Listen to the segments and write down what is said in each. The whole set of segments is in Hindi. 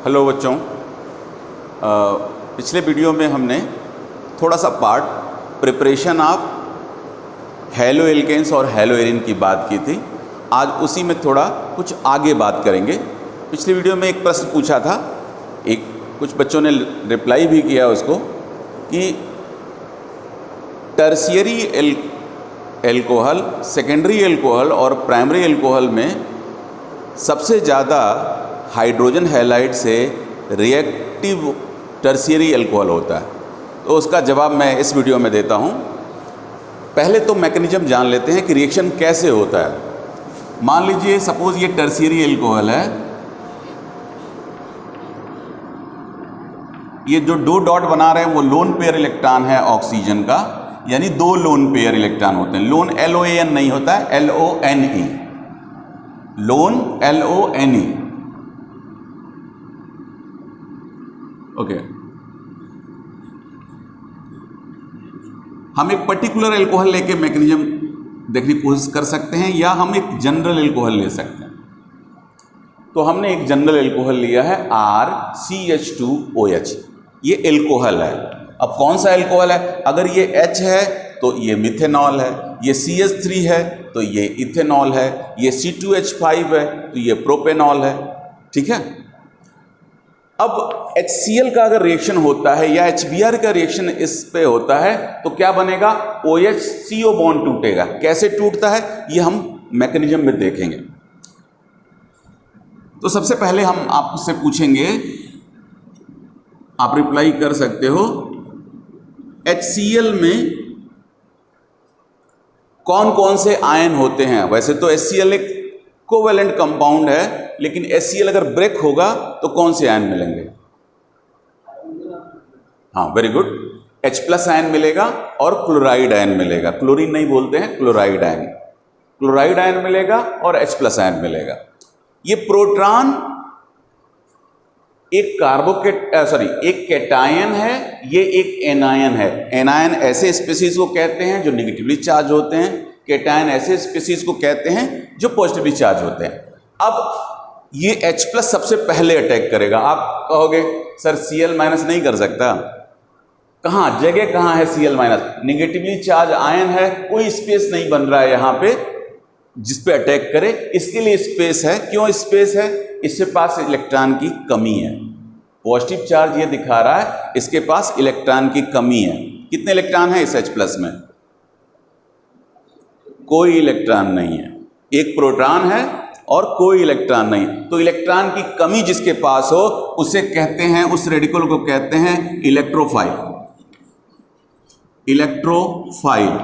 हेलो बच्चों, पिछले वीडियो में हमने थोड़ा सा part preparation of haloalkanes और हैलो एरिन की बात की थी। आज उसी में थोड़ा कुछ आगे बात करेंगे। पिछले वीडियो में एक प्रश्न पूछा था, कुछ बच्चों ने रिप्लाई भी किया उसको कि टर्शियरी एल्कोहल, सेकेंडरी एल्कोहल और प्राइमरी एल्कोहल में सबसे ज़्यादा हाइड्रोजन हैलाइड से रिएक्टिव टर्शियरी एल्कोहल होता है। तो उसका जवाब मैं इस वीडियो में देता हूँ। पहले तो मैकेनिज्म जान लेते हैं कि रिएक्शन कैसे होता है। मान लीजिए सपोज ये टर्शियरी एल्कोहल है, ये जो दो डॉट बना रहे हैं वो लोन पेयर इलेक्ट्रॉन है ऑक्सीजन का, यानी दो लोन पेयर इलेक्ट्रॉन होते हैं। लोन LOAN नहीं होता है, LONE, लोन LONE। ओके, हम एक पर्टिकुलर एल्कोहल लेके मैकेनिज्म देखने की कोशिश कर सकते हैं या हम एक जनरल एल्कोहल ले सकते हैं। तो हमने एक जनरल एल्कोहल लिया है RCH2OH, ये एल्कोहल है। अब कौन सा एल्कोहल है? अगर ये H है तो ये मिथेनॉल है, ये CH3 है तो ये इथेनॉल है, ये C2H5 है तो ये प्रोपेनॉल है। ठीक है। अब HCl का अगर रिएक्शन होता है या HBr का रिएक्शन इस पे होता है तो क्या बनेगा? OH-CO बॉन्ड टूटेगा। कैसे टूटता है ये हम मैकेनिज्म में देखेंगे। तो सबसे पहले हम आपसे पूछेंगे, आप रिप्लाई कर सकते हो, HCl में कौन कौन से आयन होते हैं? वैसे तो HCl एक कोवेलेंट कंपाउंड है, लेकिन HCl अगर ब्रेक होगा तो कौन से आयन मिलेंगे? हाँ, वेरी गुड, H+ आयन मिलेगा और क्लोराइड आयन मिलेगा। क्लोरीन नहीं बोलते हैं, क्लोराइड आयन। क्लोराइड आयन मिलेगा और H+ आयन मिलेगा। ये प्रोटॉन एक कैटायन है, ये एक एनायन है। एनायन ऐसे स्पीसीज को कहते हैं जो निगेटिवली चार्ज होते हैं, कैटायन ऐसे स्पीसीज को कहते हैं जो पॉजिटिवली चार्ज होते हैं। अब ये H+ सबसे पहले अटैक करेगा। आप कहोगे सर Cl- नहीं कर सकता? कहाँ जगह कहाँ है Cl-? निगेटिवली चार्ज आयन है, कोई स्पेस नहीं बन रहा है यहाँ पे जिस पे अटैक करे। इसके लिए स्पेस है। क्यों स्पेस है? इसके पास इलेक्ट्रॉन की कमी है। पॉजिटिव चार्ज ये दिखा रहा है इसके पास इलेक्ट्रॉन की कमी है। कितने इलेक्ट्रॉन है इस H+ में? कोई इलेक्ट्रॉन नहीं है। एक प्रोटॉन है और कोई इलेक्ट्रॉन नहीं। तो इलेक्ट्रॉन की कमी जिसके पास हो उसे कहते हैं, उस रेडिकल को कहते हैं इलेक्ट्रोफाइल।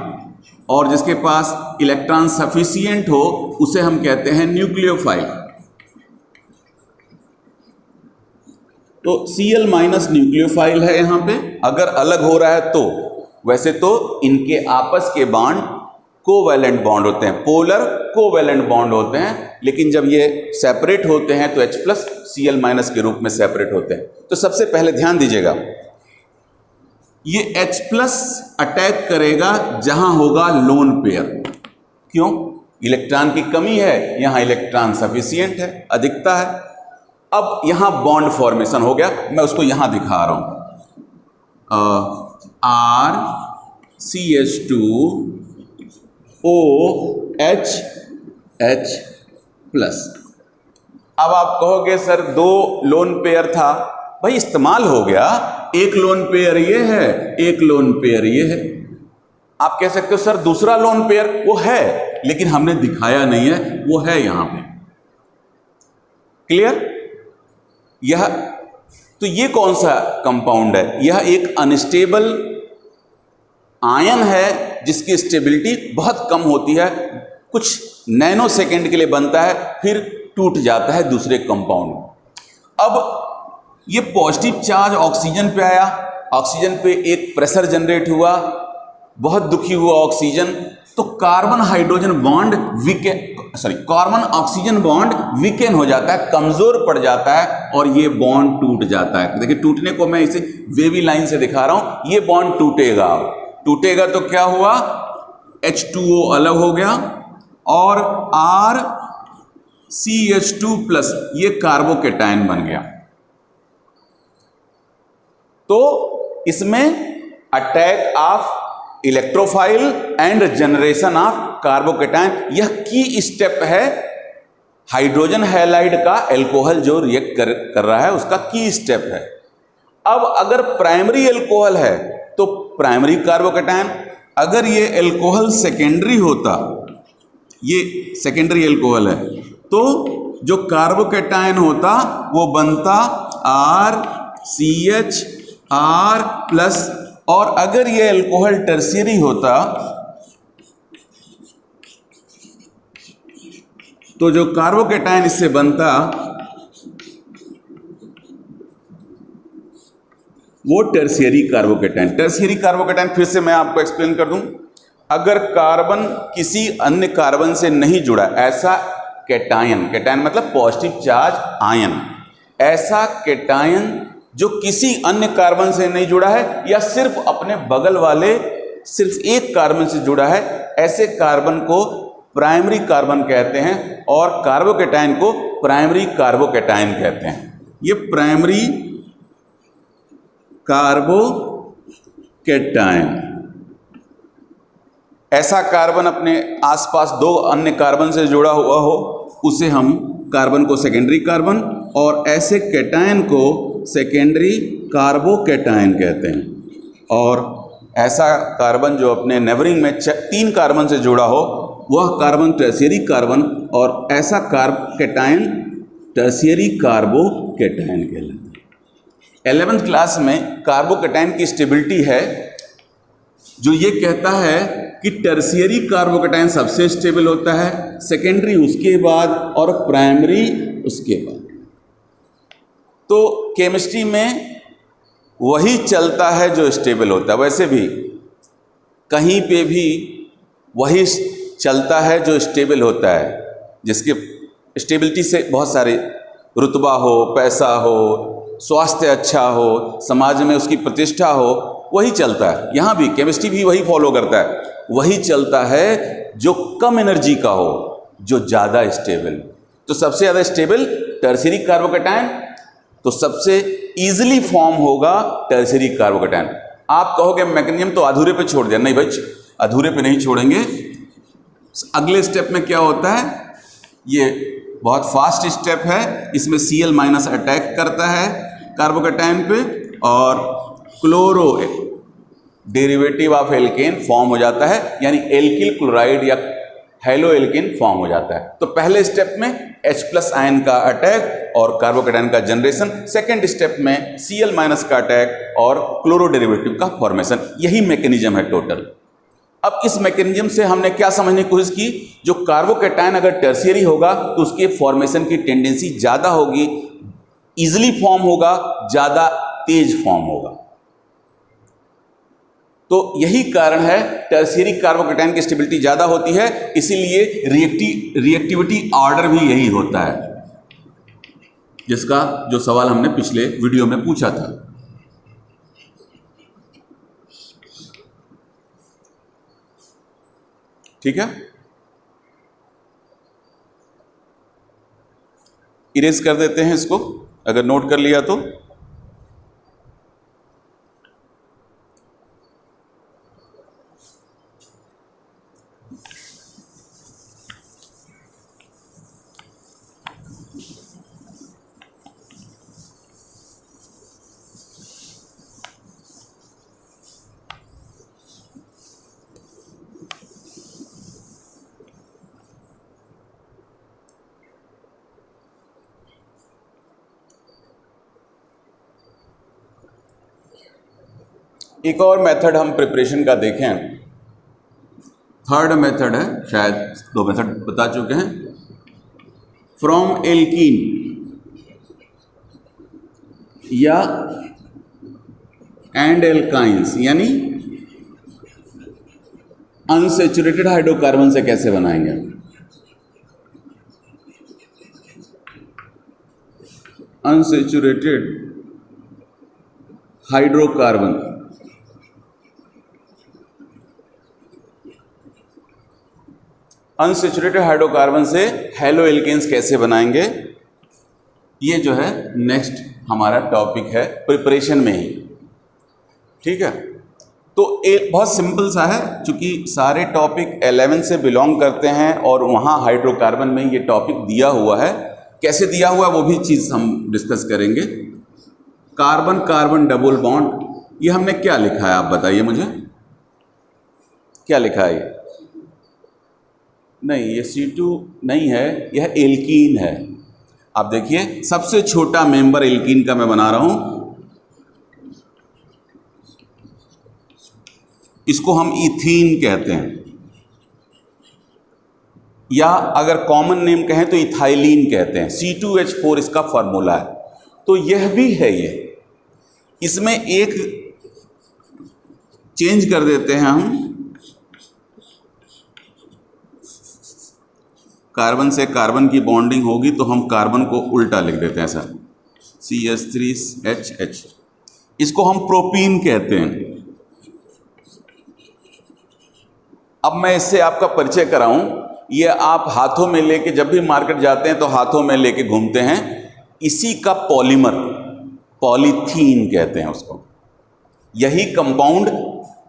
और जिसके पास इलेक्ट्रॉन सफिशिएंट हो उसे हम कहते हैं न्यूक्लियोफाइल। तो Cl- न्यूक्लियोफाइल है यहाँ पे। अगर अलग हो रहा है तो, वैसे तो इनके आपस के बॉन्ड कोवैलेंट बॉन्ड होते हैं, पोलर कोवैलेंट बॉन्ड होते हैं, लेकिन जब ये सेपरेट होते हैं तो H+ Cl- के रूप में सेपरेट होते हैं। तो सबसे पहले ध्यान दीजिएगा, ये H+ अटैक करेगा जहां होगा लोन पेयर। क्यों? इलेक्ट्रॉन की कमी है, यहां इलेक्ट्रॉन सफिशिएंट है, अधिकता है। अब यहां बॉन्ड फॉर्मेशन हो गया, मैं उसको यहां दिखा रहा हूं। RCH2OH+। अब आप कहोगे सर दो लोन पेयर था, भाई इस्तेमाल हो गया, एक लोन पेयर ये है, एक लोन पेयर ये है। आप कह सकते हो सर दूसरा लोन पेयर वो है लेकिन हमने दिखाया नहीं है, वो है यहां पे। क्लियर? यह तो ये कौन सा कंपाउंड है? यह एक अनस्टेबल आयन है जिसकी स्टेबिलिटी बहुत कम होती है, कुछ नैनो सेकेंड के लिए बनता है फिर टूट जाता है दूसरे कंपाउंड। अब ये पॉजिटिव चार्ज ऑक्सीजन पे आया, ऑक्सीजन पे एक प्रेशर जनरेट हुआ, बहुत दुखी हुआ ऑक्सीजन, तो कार्बन ऑक्सीजन बॉन्ड वीकेन हो जाता है, कमजोर पड़ जाता है और ये बॉन्ड टूट जाता है। देखिए टूटने को मैं इसे वेवी लाइन से दिखा रहा हूं। ये बॉन्ड टूटेगा तो क्या हुआ? H2O अलग हो गया और RCH2+ ये कार्बोकेटायन बन गया। तो इसमें attack of electrophile and generation of carbocation, यह की स्टेप है हाइड्रोजन हैलाइड का एल्कोहल जो रिएक्ट कर रहा है उसका की स्टेप है। अब अगर प्राइमरी एल्कोहल है तो प्राइमरी कार्बोकेटायन, अगर ये एल्कोहल सेकेंडरी होता, ये सेकेंडरी एल्कोहल है, तो जो कार्बोकेटायन होता वो बनता RCHR+, और अगर ये एल्कोहल टर्शियरी होता तो जो कार्बोकेटायन इससे बनता वो टर्शियरी कार्बोकेटायन। टर्शियरी कार्बोकेटायन फिर से मैं आपको एक्सप्लेन कर दूं, अगर कार्बन किसी अन्य कार्बन से नहीं जुड़ा, ऐसा कैटायन, कैटायन मतलब पॉजिटिव चार्ज आयन, ऐसा कैटायन जो किसी अन्य कार्बन से नहीं जुड़ा है या सिर्फ अपने बगल वाले सिर्फ एक कार्बन से जुड़ा है, ऐसे कार्बन को प्राइमरी कार्बन कहते हैं और कार्बोकेटायन को प्राइमरी कार्बोकेटायन कहते हैं। ये प्राइमरी कार्बोकेटायन, ऐसा कार्बन अपने आसपास दो अन्य कार्बन से जुड़ा हुआ हो उसे हम कार्बन को सेकेंडरी कार्बन, और ऐसे कैटायन को सेकेंडरी कार्बोकेटायन कहते हैं। और ऐसा कार्बन जो अपने नेबरिंग में 3 कार्बन से जुड़ा हो वह कार्बन टर्शियरी कार्बन, और ऐसा कैटायन टर्शियरी कार्बोकेटायन कहलाता है। 11th क्लास में कार्बोकेटायन की स्टेबिलिटी है जो ये कहता है कि टर्शियरी कार्बोकेटायन सबसे स्टेबल होता है, सेकेंडरी उसके बाद और प्राइमरी उसके बाद। तो केमिस्ट्री में वही चलता है जो स्टेबल होता है, वैसे भी कहीं पे भी वही चलता है जो स्टेबल होता है, जिसके स्टेबिलिटी से बहुत सारे रुतबा हो, पैसा हो, स्वास्थ्य अच्छा हो, समाज में उसकी प्रतिष्ठा हो, वही चलता है। यहाँ भी केमिस्ट्री भी वही फॉलो करता है, वही चलता है जो कम एनर्जी का हो, जो ज़्यादा स्टेबल। तो सबसे ज़्यादा स्टेबल टर्शियरी कार्बोकेटायन, तो सबसे इजीली फॉर्म होगा टर्शियरी कार्बोकेटायन। आप कहोगे मैकेनिज्म तो अधूरे पे छोड़ दिया, नहीं भाई, अधूरे पे नहीं छोड़ेंगे। अगले स्टेप में क्या होता है, ये बहुत फास्ट स्टेप है, इसमें Cl- अटैक करता है कार्बोकेटायन पे और chloro derivative of alkene form हो जाता है, यानी एल्किल क्लोराइड या हेलो एल्केन फॉर्म हो जाता है। तो पहले स्टेप में H+ आयन का अटैक और कार्बोकेटायन का जनरेशन, सेकेंड स्टेप में Cl- का अटैक और क्लोरो डेरिवेटिव का फॉर्मेशन। यही मैकेनिज्म है टोटल। अब इस मैकेनिज्म से हमने क्या समझने की कोशिश की, जो कार्बोकेटायन अगर टर्शियरी होगा तो उसके फॉर्मेशन की टेंडेंसी ज़्यादा होगी, इजिली फॉर्म होगा, ज़्यादा तेज फॉर्म होगा। तो यही कारण है टर्शियरी कार्बोकेटायन की स्टेबिलिटी ज़्यादा होती है, इसीलिए रिएक्टिविटी ऑर्डर भी यही होता है, जिसका जो सवाल हमने पिछले वीडियो में पूछा था। ठीक है, इरेज कर देते हैं इसको, अगर नोट कर लिया तो। एक और मेथड हम प्रिपरेशन का देखें, थर्ड मेथड है, शायद 2 मेथड बता चुके हैं। फ्रॉम एल्कीन या एंड एल्काइंस, यानी अनसैचुरेटेड हाइड्रोकार्बन से कैसे बनाएंगे। अनसैचुरेटेड हाइड्रोकार्बन, अनसैचुरेटेड हाइड्रोकार्बन से हेलो एल्केन्स कैसे बनाएंगे, ये जो है नेक्स्ट हमारा टॉपिक है प्रिपरेशन में ही। ठीक है। तो एक बहुत सिंपल सा है, चूंकि सारे टॉपिक 11 से बिलोंग करते हैं और वहाँ हाइड्रोकार्बन में ये टॉपिक दिया हुआ है। कैसे दिया हुआ है वो भी चीज़ हम डिस्कस करेंगे। कार्बन कार्बन डबल बॉन्ड, ये हमने क्या लिखा है आप बताइए मुझे, क्या लिखा है ये? नहीं, ये C2 नहीं है, यह एल्कीन है। आप देखिए सबसे छोटा मेंबर एल्कीन का मैं बना रहा हूं, इसको हम इथीन कहते हैं, या अगर कॉमन नेम कहें तो इथाइलिन कहते हैं। C2H4 इसका फॉर्मूला है। तो यह भी है, ये इसमें एक चेंज कर देते हैं हम, कार्बन से कार्बन की बॉन्डिंग होगी तो हम कार्बन को उल्टा लिख देते हैं ऐसा, CH3HH, इसको हम प्रोपीन कहते हैं। अब मैं इससे आपका परिचय कराऊं, ये आप हाथों में लेके जब भी मार्केट जाते हैं तो हाथों में लेके घूमते हैं, इसी का पॉलीमर पॉलीथीन कहते हैं उसको। यही कंपाउंड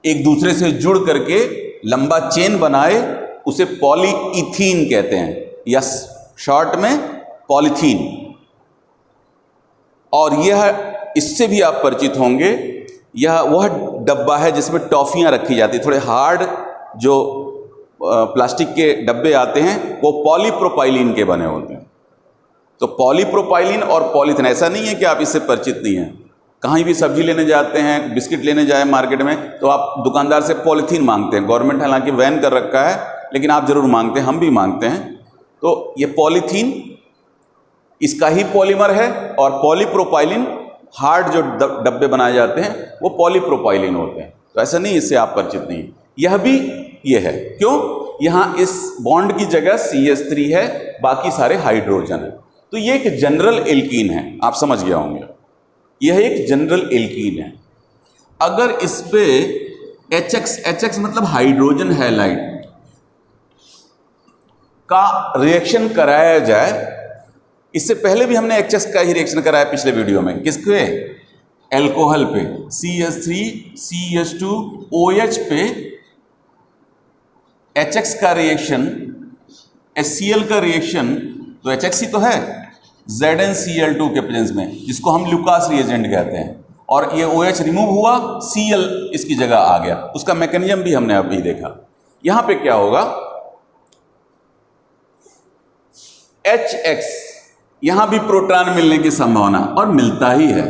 एक दूसरे से जुड़ करके लंबा चेन बनाए उसे पॉलीइथीन कहते हैं, या शॉर्ट में पॉलीथीन। और यह, इससे भी आप परिचित होंगे, यह वह डब्बा है जिसमें टॉफियां रखी जाती है। थोड़े हार्ड जो प्लास्टिक के डब्बे आते हैं वो पॉलीप्रोपाइलिन के बने होते हैं। तो पॉलीप्रोपाइलिन और पॉलीथीन, ऐसा नहीं है कि आप इससे परिचित नहीं हैं। कहीं भी सब्जी लेने जाते हैं, बिस्किट लेने जाए मार्केट में, तो आप दुकानदार से पॉलीथीन मांगते हैं। गवर्नमेंट हालांकि बैन कर रखा है, लेकिन आप जरूर मांगते हैं, हम भी मांगते हैं। तो ये पॉलीथीन इसका ही पॉलीमर है, और पॉलीप्रोपाइलिन हार्ड जो डब्बे बनाए जाते हैं वो पॉलीप्रोपाइलिन होते हैं। तो ऐसा नहीं, इससे आप परिचित नहीं। यह भी ये है, क्यों? यहाँ इस बॉन्ड की जगह CH3 है, बाकी सारे हाइड्रोजन है। तो ये एक जनरल एल्कीन है, आप समझ गए होंगे। यह एक जनरल एल्कीन है। अगर इस पे HX मतलब हाइड्रोजन हैलाइड का रिएक्शन कराया जाए, इससे पहले भी हमने HX का ही रिएक्शन कराया पिछले वीडियो में। किसके? एल्कोहल पे, CH3 CH2OH पे HX का रिएक्शन, HCl का रिएक्शन, तो HX ही तो है ZnCl2 के प्रेजेंस में, जिसको हम ल्यूकास रिएजेंट कहते हैं। और ये OH रिमूव हुआ, Cl इसकी जगह आ गया। उसका मैकेनिज्म भी हमने अभी देखा। यहां पे क्या होगा, HX, यहां भी प्रोटॉन मिलने की संभावना, और मिलता ही है।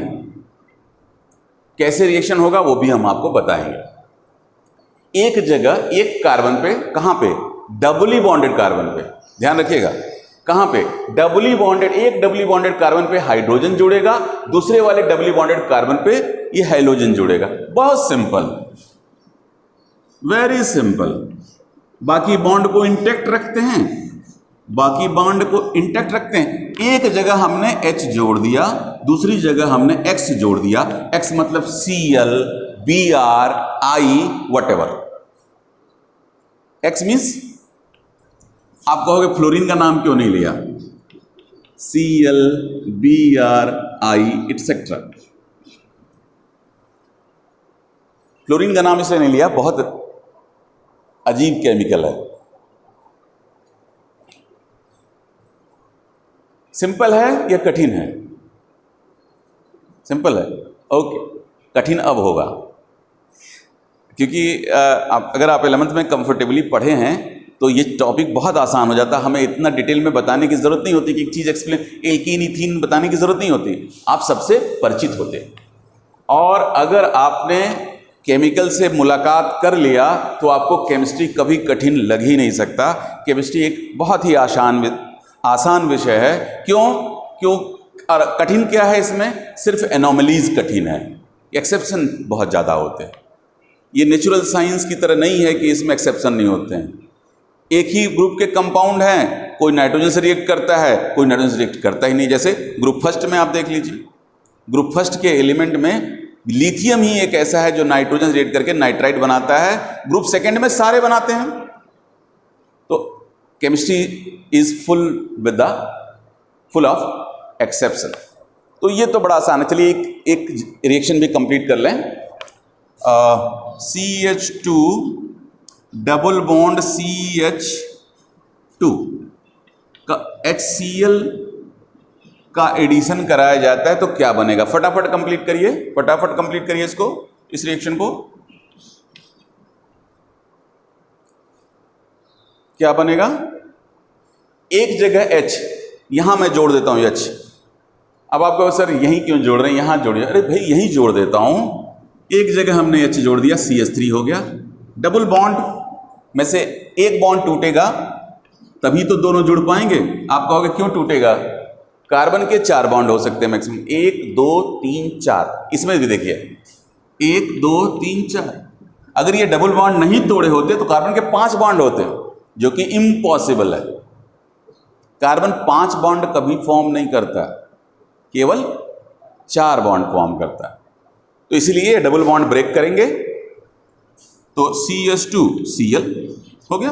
कैसे रिएक्शन होगा वो भी हम आपको बताएंगे। एक जगह एक कार्बन पे, कहां पे? डबली बॉन्डेड कार्बन पे, ध्यान रखिएगा। कहां पे? डबली बॉन्डेड, एक डबली बॉन्डेड कार्बन पे हाइड्रोजन जुड़ेगा, दूसरे वाले डबली बॉन्डेड कार्बन पे ये हाइड्रोजन जुड़ेगा। बहुत सिंपल, वेरी सिंपल। बाकी बॉन्ड को इंटैक्ट रखते हैं, बाकी बॉन्ड को इंटैक्ट रखते हैं। एक जगह हमने H जोड़ दिया, दूसरी जगह हमने X जोड़ दिया। X मतलब Cl, Br, I, whatever। X means, आप कहोगे फ्लोरीन का नाम क्यों नहीं लिया? Cl, Br, I, etc। Fluorine का नाम इसलिए नहीं लिया, बहुत अजीब केमिकल है। सिंपल है या कठिन है? सिंपल है, ओके। कठिन अब होगा, क्योंकि अगर आप 11th में कंफर्टेबली पढ़े हैं तो ये टॉपिक बहुत आसान हो जाता है। हमें इतना डिटेल में बताने की ज़रूरत नहीं होती कि एक चीज़ एक्सप्लेन, एल्कीन इथीन बताने की ज़रूरत नहीं होती, आप सबसे परिचित होते। और अगर आपने केमिकल से मुलाकात कर लिया तो आपको केमिस्ट्री कभी कठिन लग ही नहीं सकता। केमिस्ट्री एक बहुत ही आसान विषय है। क्यों और कठिन क्या है इसमें? सिर्फ एनोमलीज कठिन है, एक्सेप्शन बहुत ज़्यादा होते हैं। ये नेचुरल साइंस की तरह नहीं है कि इसमें एक्सेप्शन नहीं होते हैं। एक ही ग्रुप के कंपाउंड हैं, कोई नाइट्रोजन से रिएक्ट करता है, कोई नाइट्रोजन से रिएक्ट करता ही नहीं। जैसे ग्रुप फर्स्ट में आप देख लीजिए, ग्रुप फर्स्ट के एलिमेंट में लिथियम ही एक ऐसा है जो नाइट्रोजन रिएक्ट करके नाइट्राइट बनाता है। ग्रुप सेकेंड में सारे बनाते हैं। तो chemistry is full of exception. तो ये तो बड़ा आसान है। चलिए एक रिएक्शन भी कंप्लीट कर लें, CH2 डबल बॉन्ड CH2 का HCl का एडिशन कराया जाता है तो क्या बनेगा? फटाफट कंप्लीट करिए, फटाफट कंप्लीट करिए इसको, इस रिएक्शन को। क्या बनेगा? एक जगह H, यहां मैं जोड़ देता हूं H। अब आप कहो सर यहीं क्यों जोड़ रहे हैं, यहां जोड़िए। अरे भाई यहीं जोड़ देता हूं, एक जगह हमने H जोड़ दिया, CH3 हो गया। डबल बॉन्ड में से एक बॉन्ड टूटेगा तभी तो दोनों जुड़ पाएंगे। आप कहोगे क्यों टूटेगा? कार्बन के 4 बॉन्ड हो सकते हैं मैक्सिमम, 1 2 3 4। इसमें भी देखिए 1 2 3 4। अगर ये डबल बॉन्ड नहीं तोड़े होते तो कार्बन के 5 बॉन्ड होते, जो कि इम्पॉसिबल है। कार्बन 5 बॉन्ड कभी फॉर्म नहीं करता, केवल 4 बॉन्ड फॉर्म करता है। तो इसलिए डबल बॉन्ड ब्रेक करेंगे तो CH2Cl हो गया,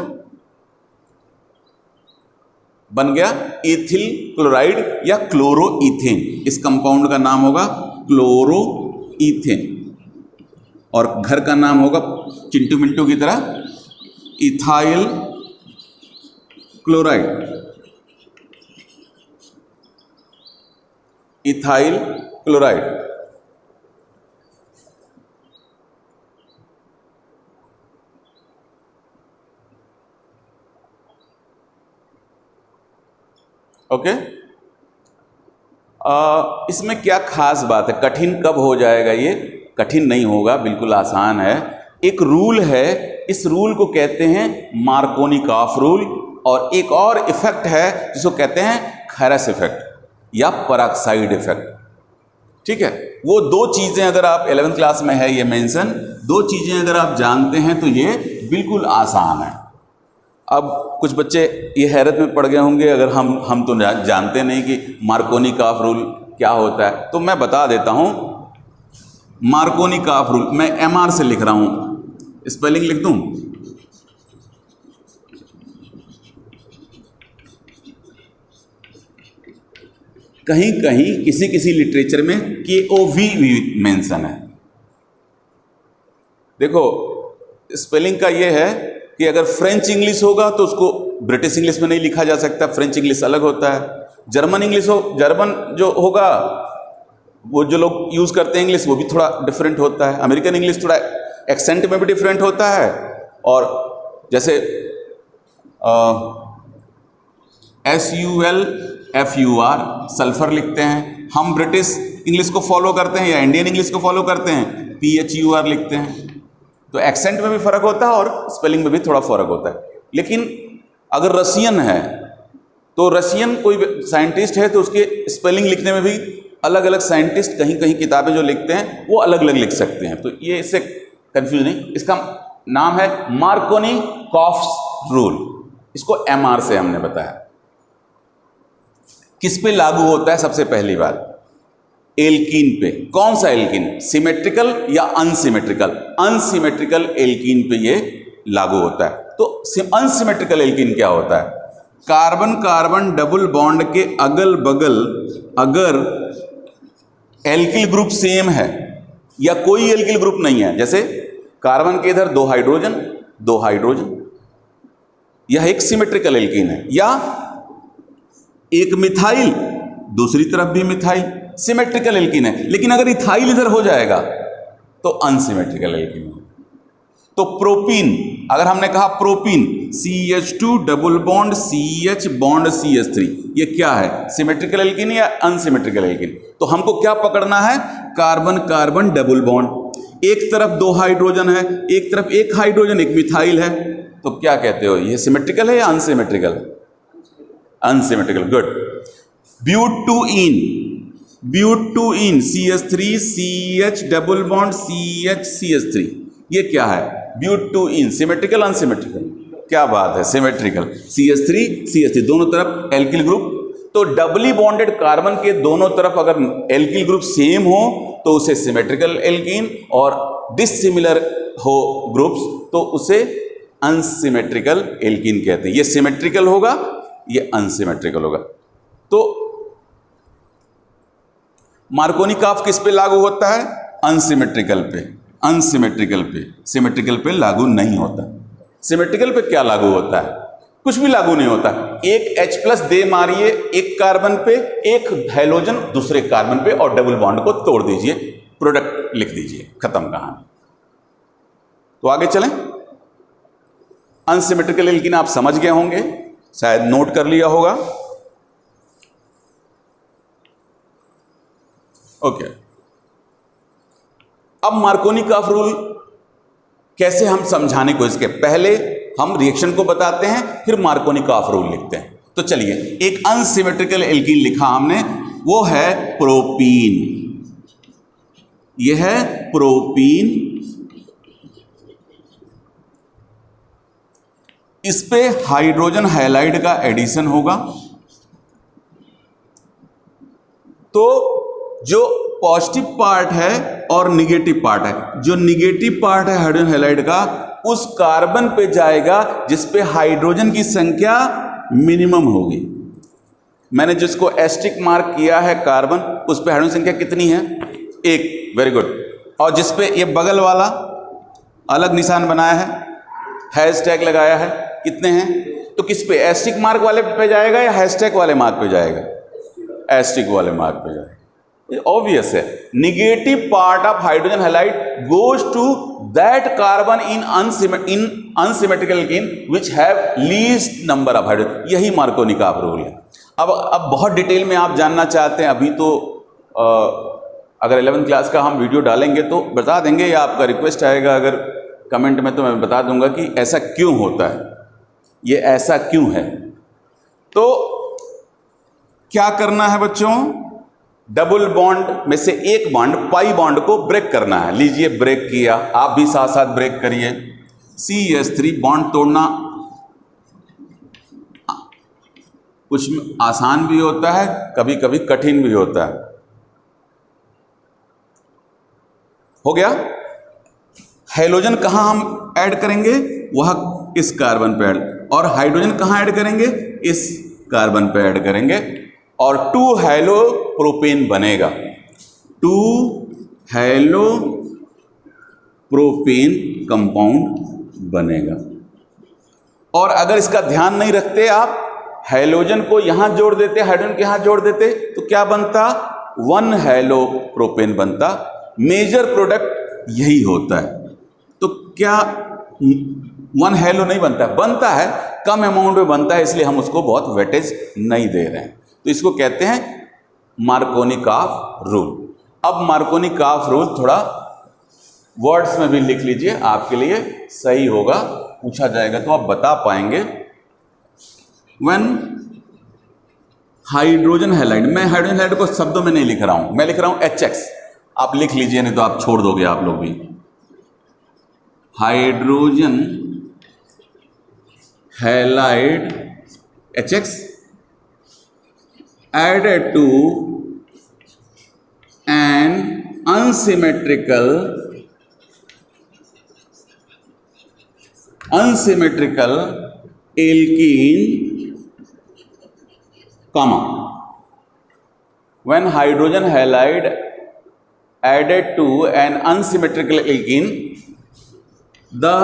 बन गया एथिल क्लोराइड या क्लोरोईथेन। इस कंपाउंड का नाम होगा क्लोरोईथेन और घर का नाम होगा चिंटू मिंटू की तरह ethyl chloride, ethyl chloride. Okay. इसमें क्या खास बात है? कठिन कब हो जाएगा? ये कठिन नहीं होगा, बिल्कुल आसान है। एक रूल है, इस रूल को कहते हैं मार्कोनी-कॉफ रूल, और एक और इफेक्ट है जिसको कहते हैं खैरस इफेक्ट या पेरोक्साइड इफेक्ट। ठीक है, वो 2 चीजें अगर आप 11th क्लास में है ये मेंशन, 2 चीजें अगर आप जानते हैं तो ये बिल्कुल आसान है। अब कुछ बच्चे ये हैरत में पड़ गए होंगे, अगर हम तो जानते नहीं कि मार्कोनी-कॉफ रूल क्या होता है, तो मैं बता देता हूं। मार्कोनी-कॉफ रूल मैं MR से लिख रहा हूं, स्पेलिंग लिख दूं? कहीं कहीं किसी किसी लिटरेचर में KOV भी मेंशन है। देखो स्पेलिंग का ये है कि अगर फ्रेंच इंग्लिश होगा तो उसको ब्रिटिश इंग्लिश में नहीं लिखा जा सकता, फ्रेंच इंग्लिश अलग होता है। जर्मन इंग्लिश जर्मन जो होगा, वो जो लोग यूज़ करते हैं इंग्लिश, वो भी थोड़ा डिफरेंट होता है। अमेरिकन इंग्लिश थोड़ा एक्सेंट में भी डिफरेंट होता है। और जैसे SULFUR सल्फर लिखते हैं, हम ब्रिटिश इंग्लिश को फॉलो करते हैं या इंडियन इंग्लिश को फॉलो करते हैं, PHUR लिखते हैं। तो एक्सेंट में भी फर्क होता है और स्पेलिंग में भी थोड़ा फर्क होता है। लेकिन अगर रशियन है तो रशियन कोई साइंटिस्ट है तो उसके स्पेलिंग लिखने में भी अलग अलग साइंटिस्ट कहीं कहीं किताबें जो लिखते हैं वो अलग अलग लिख सकते हैं। तो ये इससे कंफ्यूज नहीं, इसका नाम है मार्कोनी-कॉफ रूल। इसको MR से हमने बताया। किस पे लागू होता है? सबसे पहली बात एल्कीन पे। कौन सा एल्कीन? सिमेट्रिकल या अनसिमेट्रिकल? अनसिमेट्रिकल एल्कीन पे ये लागू होता है। तो अनसिमेट्रिकल एल्कीन क्या होता है? कार्बन कार्बन डबल बॉन्ड के अगल बगल अगर एल्किल ग्रुप सेम है या कोई एल्किल ग्रुप नहीं है, जैसे कार्बन के इधर 2 हाइड्रोजन 2 हाइड्रोजन, यह एक सिमेट्रिकल एल्कीन है। या एक मिथाइल दूसरी तरफ भी मिथाइल, सिमेट्रिकल एल्कीन है। लेकिन अगर इथाइल इधर हो जाएगा तो अनसिमेट्रिकल एल्कीन है। तो प्रोपीन, अगर हमने कहा propene CH2 double bond CH bond CH3, ये क्या है? सिमेट्रिकल एल्कीन या अनसिमेट्रिकल एल्कीन? तो हमको क्या पकड़ना है? कार्बन कार्बन डबल बॉन्ड, एक तरफ 2 हाइड्रोजन है, एक तरफ 1 हाइड्रोजन, एक मिथाइल है। तो क्या कहते हो, ये सिमेट्रिकल है या unsymmetrical? Unsymmetrical. Good. Butyne CH3 CH double bond CH CH3, ये क्या है? ब्यूटूइन। Symmetrical unsymmetrical? क्या बात है, सिमेट्रिकल। CH3 CH3 दोनों तरफ एल्किल ग्रुप। तो डबली बॉन्डेड कार्बन के दोनों तरफ अगर एल्किल ग्रुप सेम हो तो उसे सिमेट्रिकल एल्कीन, और डिसिमिलर हो ग्रुप्स तो उसे अनसिमेट्रिकल एल्कीन कहते हैं। ये सिमेट्रिकल होगा, ये अनसिमेट्रिकल होगा। तो मार्कोनी-कॉफ किस पे लागू होता है? अनसिमेट्रिकल पे। अनसिमेट्रिकल पे, सिमेट्रिकल पे लागू नहीं होता। सिमेट्रिकल पे क्या लागू होता है? कुछ भी लागू नहीं होता। एक H+ दे मारिए एक कार्बन पे, एक हाइड्रोजन दूसरे कार्बन पे और डबल बॉन्ड को तोड़ दीजिए, प्रोडक्ट लिख दीजिए, खत्म कहानी। तो आगे चलें। अनसिमेट्रिकल एल्कीन आप समझ गए होंगे, शायद नोट कर लिया होगा। ओके, अब मार्कोनी-काफ रूल कैसे हम समझाने को, इसके पहले हम रिएक्शन को बताते हैं, फिर मार्कोनी-काफ रूल लिखते हैं। तो चलिए, एक अनसिमेट्रिकल एल्कीन लिखा हमने, वो है प्रोपीन। यह है प्रोपीन। इस पे हाइड्रोजन हैलाइड का एडिशन होगा। तो जो पॉजिटिव पार्ट है और निगेटिव पार्ट है, जो निगेटिव पार्ट है हाइड्रोजन हैलाइड का, उस कार्बन पे जाएगा जिस पे हाइड्रोजन की संख्या मिनिमम होगी। मैंने जिसको एस्ट्रिक मार्क किया है कार्बन, उस पे हाइड्रोजन संख्या कितनी है? 1। Very good. और जिस पे ये बगल वाला अलग निशान बनाया है, हैशटैग लगाया है, कितने हैं? तो किस पे, एस्ट्रिक मार्क वाले पे जाएगा या हैशटैग वाले मार्क पे जाएगा? एस्ट्रिक वाले मार्क पे जाएगा। ऑब्वियस है, negative part of hydrogen halide goes to that carbon in unsymmetrical alkene which have least number of hydrogen. यही मार्कोनी-काफ रूल है। अब बहुत डिटेल में आप जानना चाहते हैं, अभी तो अगर 11th क्लास का हम वीडियो डालेंगे तो बता देंगे, या आपका रिक्वेस्ट आएगा अगर कमेंट में, तो मैं बता दूंगा कि ऐसा क्यों होता है, ये ऐसा क्यों है। तो क्या करना है बच्चों? डबल बॉन्ड में से एक बॉन्ड, पाई बॉन्ड को ब्रेक करना है। लीजिए, ब्रेक किया, आप भी साथ साथ ब्रेक करिए। CH3 बॉन्ड तोड़ना कुछ आसान भी होता है, कभी कभी कठिन भी होता है। हो गया। हाइड्रोजन कहाँ हम ऐड करेंगे? वह इस कार्बन पे ऐड, और हाइड्रोजन कहाँ ऐड करेंगे? इस कार्बन पे ऐड करेंगे, और 2 हेलो प्रोपेन बनेगा। 2 हेलो प्रोपेन कंपाउंड बनेगा। और अगर इसका ध्यान नहीं रखते आप, हाइड्रोजन को यहां जोड़ देते, हाइड्रोजन के यहां जोड़ देते, तो क्या बनता? 1 हेलो प्रोपेन बनता। मेजर प्रोडक्ट यही होता है। तो क्या 1 हेलो नहीं बनता? बनता है, कम अमाउंट में बनता है, इसलिए हम उसको बहुत वेटेज नहीं दे रहे हैं। तो इसको कहते हैं मार्कोनी-काफ रूल। अब मार्कोनी-काफ रूल थोड़ा वर्ड्स में भी लिख लीजिए, आपके लिए सही होगा, पूछा जाएगा तो आप बता पाएंगे। व्हेन हाइड्रोजन हैलाइड, मैं हाइड्रोजन हैलाइड को शब्दों में नहीं लिख रहा हूं, मैं लिख रहा हूं HX। आप लिख लीजिए, नहीं तो आप छोड़ दोगे आप लोग भी। Hydrogen halide HX added to an unsymmetrical alkene, comma, when hydrogen halide added to an unsymmetrical alkene, the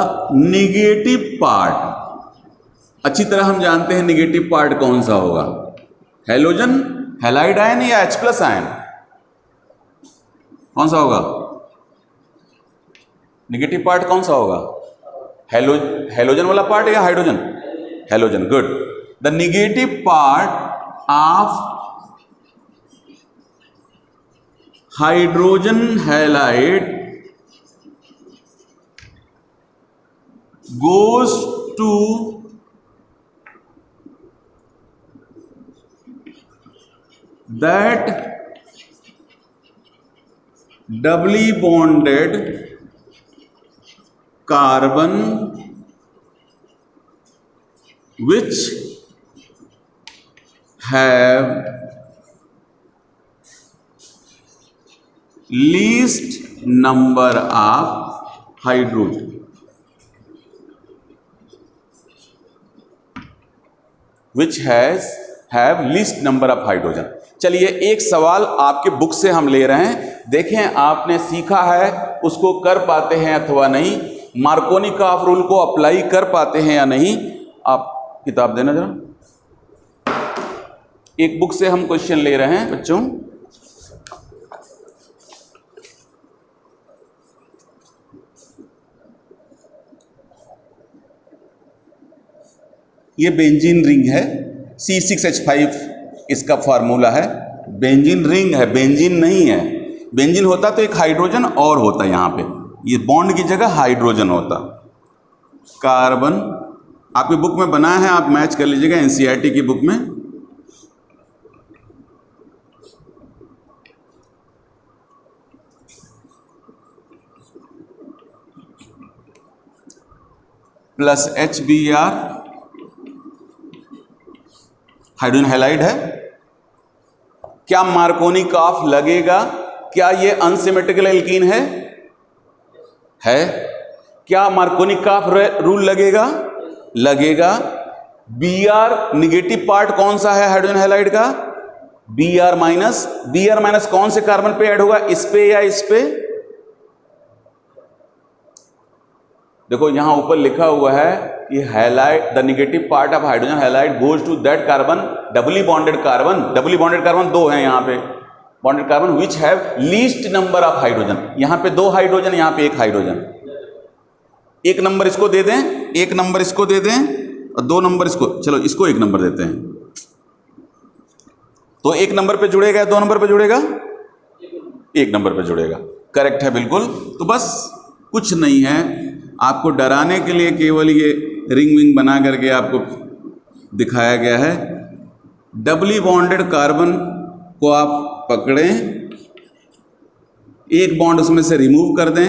negative part, अच्छी तरह हम जानते हैं निगेटिव पार्ट कौन सा होगा, हैलोजन हैलाइड आयन या H+ आयन, कौन सा होगा? निगेटिव पार्ट कौन सा होगा? हैलोजन वाला पार्ट या hydrogen? Halogen. Good. The negative part of hydrogen halide goes to that doubly bonded carbon which have least number of hydrogen, which have least number of hydrogen। चलिए, एक सवाल आपके बुक से हम ले रहे हैं। देखें, आपने सीखा है उसको कर पाते हैं अथवा नहीं, मार्कोनी काफ रूल को अप्लाई कर पाते हैं या नहीं। आप किताब देना जरा। एक बुक से हम क्वेश्चन ले रहे हैं बच्चों। ये बेंजीन रिंग है, C6H5 इसका फार्मूला है। बेंजीन रिंग है, बेंजीन नहीं है। बेंजीन होता तो एक हाइड्रोजन और होता, यहाँ पे ये बॉन्ड की जगह हाइड्रोजन होता। कार्बन आपकी बुक में बना है, आप मैच कर लीजिएगा एनसीईआरटी की बुक में। प्लस HBr हाइड्रोजन हैलाइड है। क्या मार्कोनी काफ लगेगा? क्या ये अनसिमेट्रिकल एल्कीन है? क्या मार्कोनी काफ रूल लगेगा? लगेगा। Br निगेटिव पार्ट कौन सा है हाइड्रोजन हैलाइड का? Br minus. Br माइनस कौन से कार्बन पे ऐड होगा, इस पे या इस पे? देखो यहां ऊपर लिखा हुआ है कि halide the negative part of hydrogen halide goes to that carbon doubly bonded carbon. Doubly bonded carbon दो हैं यहां पे, bonded carbon which have least number of hydrogen. यहां पे दो हाइड्रोजन, यहां पे एक हाइड्रोजन। एक नंबर इसको दे दें, एक नंबर इसको दे दें और दो नंबर इसको, चलो इसको एक नंबर देते हैं। तो एक नंबर पे जुड़ेगा या दो नंबर पे जुड़ेगा? एक नंबर पे जुड़ेगा। करेक्ट है बिल्कुल। तो बस कुछ नहीं है, आपको डराने के लिए केवल ये रिंग विंग बना करके आपको दिखाया गया है। डबली बॉन्डेड कार्बन को आप पकड़ें, एक बॉन्ड उसमें से रिमूव कर दें,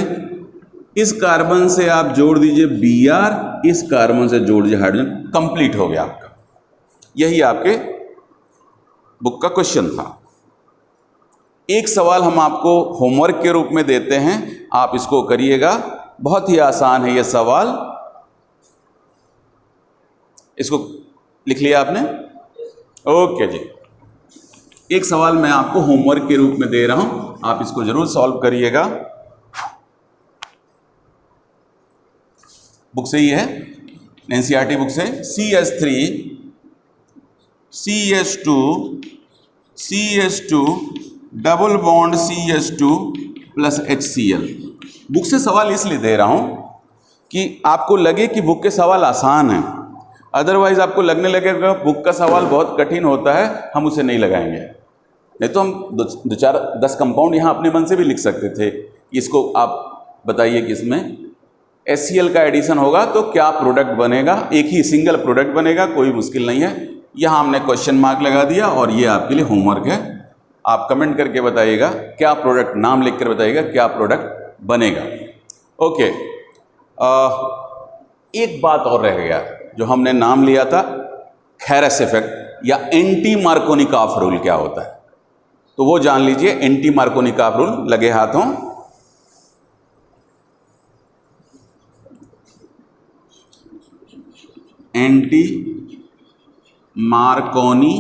इस कार्बन से आप जोड़ दीजिए Br, इस कार्बन से जोड़ दीजिए हाइड्रोजन, कंप्लीट हो गया आपका। यही आपके बुक का क्वेश्चन था। एक सवाल हम आपको होमवर्क के रूप में देते हैं, आप इसको करिएगा। बहुत ही आसान है ये सवाल। इसको लिख लिया आपने? ओके जी। एक सवाल मैं आपको होमवर्क के रूप में दे रहा हूं, आप इसको जरूर सॉल्व करिएगा। बुक से ही है, एनसीईआरटी बुक से। CH3 CH2 double bond CH2 plus HCl। Book से सवाल इसलिए दे रहा हूं कि आपको लगे कि बुक के सवाल आसान हैं। अदरवाइज आपको लगने लगेगा बुक का सवाल बहुत कठिन होता है, हम उसे नहीं लगाएंगे। नहीं तो हम दो चार 10 कंपाउंड यहाँ अपने मन से भी लिख सकते थे। इसको आप बताइए कि इसमें HCl का एडिशन होगा तो क्या प्रोडक्ट बनेगा। एक ही सिंगल प्रोडक्ट बनेगा, कोई मुश्किल नहीं है। यहाँ हमने क्वेश्चन मार्क लगा दिया और ये आपके लिए होमवर्क है। आप कमेंट करके बताइएगा क्या प्रोडक्ट, नाम लिख कर बताइएगा क्या प्रोडक्ट बनेगा। ओके, एक बात और रह गया जो हमने नाम लिया था, खैरस इफेक्ट या एंटी मार्कोनी काफ रूल क्या होता है, तो वो जान लीजिए। एंटी मार्कोनी काफ रूल लगे हाथों। Anti Markovnikov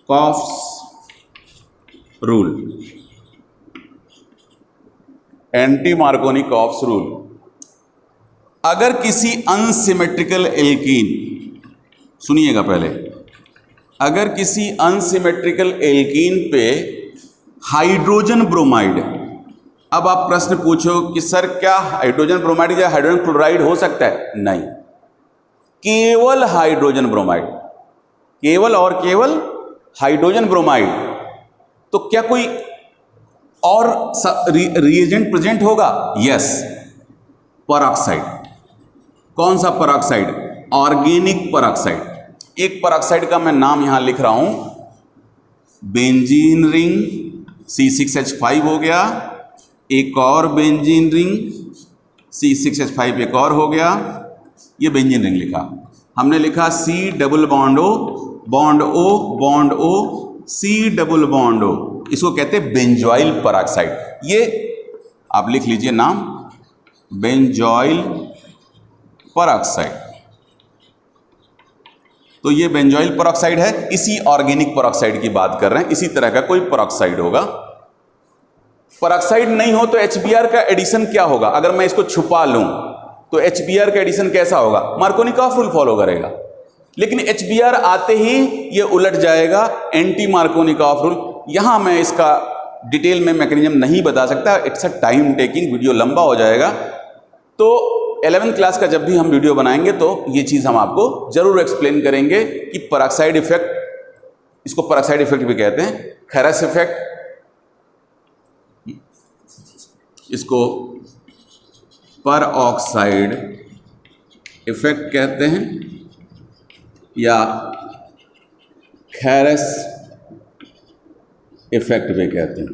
carbs rule, anti Markovnikov carbs rule. अगर किसी अनसिमेट्रिकल एल्कीन, सुनिएगा पहले, अगर किसी अनसिमेट्रिकल एल्कीन पे हाइड्रोजन ब्रोमाइड, अब आप प्रश्न पूछो कि सर क्या हाइड्रोजन ब्रोमाइड या हाइड्रोजन क्लोराइड हो सकता है? नहीं, केवल हाइड्रोजन ब्रोमाइड, केवल और केवल हाइड्रोजन ब्रोमाइड। तो क्या कोई और रिएजेंट प्रेजेंट होगा? Yes, peroxide. कौन सा परऑक्साइड? Organic peroxide. एक परऑक्साइड का मैं नाम यहां लिख रहा हूं, बेंजीन रिंग C6H5 हो गया, एक और बेंजीन रिंग C6H5 एक और हो गया। ये बेंजीन रिंग लिखा, हमने लिखा C double bond O bond O bond O C double bond O, इसको कहते हैं बेंजॉइल परऑक्साइड। ये आप लिख लीजिए नाम, बेंजॉइल परऑक्साइड। तो ये बेंजॉइल परऑक्साइड है, इसी ऑर्गेनिक परऑक्साइड की बात कर रहे हैं। इसी तरह का कोई परऑक्साइड होगा पेरोक्साइड नहीं हो तो HBr का एडिशन क्या होगा? अगर मैं इसको छुपा लूं तो HBr का एडिशन कैसा होगा? मार्कोनिकॉफ रूल फॉलो करेगा। लेकिन HBr आते ही ये उलट जाएगा, एंटी मार्कोनिकॉफ रूल। यहां मैं इसका डिटेल में मैकेनिज्म नहीं बता सकता, it's a time taking, video लंबा हो जाएगा। तो 11th क्लास का जब भी हम वीडियो बनाएंगे तो ये चीज़ हम आपको जरूर एक्सप्लेन करेंगे कि पेरोक्साइड इफेक्ट, इसको पेरोक्साइड इफेक्ट भी कहते हैं, खैरस इफेक्ट, इसको पेरोक्साइड इफेक्ट कहते हैं या खैरस इफेक्ट भी कहते हैं।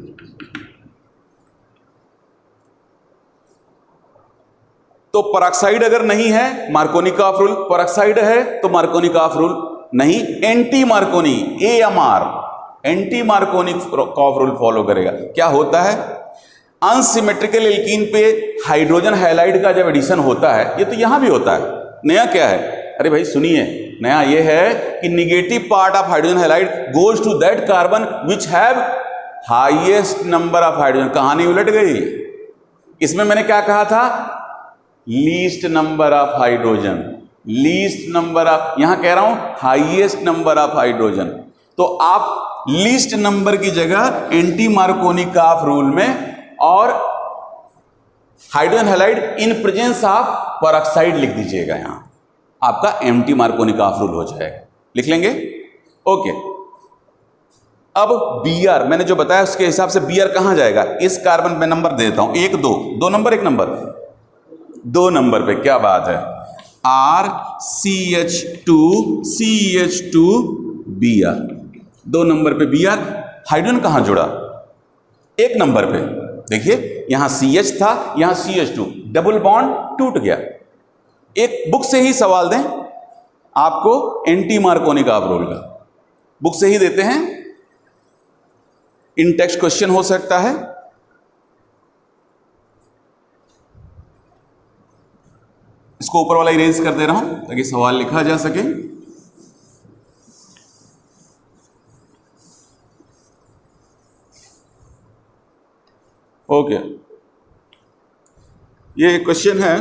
तो पेरोक्साइड अगर नहीं है मार्कोनिकॉफ रूल, पेरोक्साइड है तो मार्कोनिकॉफ रूल नहीं, anti Markovnikov AMR anti Markovnikov rule follow करेगा। क्या होता है? अनसिमेट्रिकल एल्कीन पे हाइड्रोजन हैलाइड का जब एडिशन होता है, ये तो यहां भी होता है। नया क्या है? अरे भाई सुनिए, नया ये है कि negative part of hydrogen halide goes to that carbon which have highest number of hydrogen. कहानी उलट गई। इसमें मैंने क्या कहा था? Least number of hydrogen, least number of, यहां कह रहा हूं हाईएस्ट नंबर ऑफ हाइड्रोजन। तो आप लीस्ट नंबर की जगह एंटी मार्कोनिकॉफ रूल में और hydrogen halide in presence of peroxide लिख दीजिएगा। यहां आपका एंटी मार्कोनिकॉफ रूल हो जाएगा, लिख लेंगे। ओके, अब Br मैंने जो बताया उसके हिसाब से Br कहां जाएगा? इस कार्बन पे नंबर दे देता हूं, 1 2 2 नंबर, 1 नंबर, 2 नंबर पे। क्या बात है? RCH2CH2Br, 2 नंबर पे Br। हाइड्रोजन कहां जुड़ा? 1 नंबर पे। देखिए यहां CH था, यहां CH2, डबल बॉन्ड टूट गया। एक बुक से ही सवाल दें आपको एंटी मार्कोनिकॉफ रूल का, बुक से ही देते हैं, इन टेक्स्ट क्वेश्चन हो सकता है। इसको ऊपर वाला इरेज कर दे रहा हूं ताकि सवाल लिखा जा सके। ओके, ये क्वेश्चन है,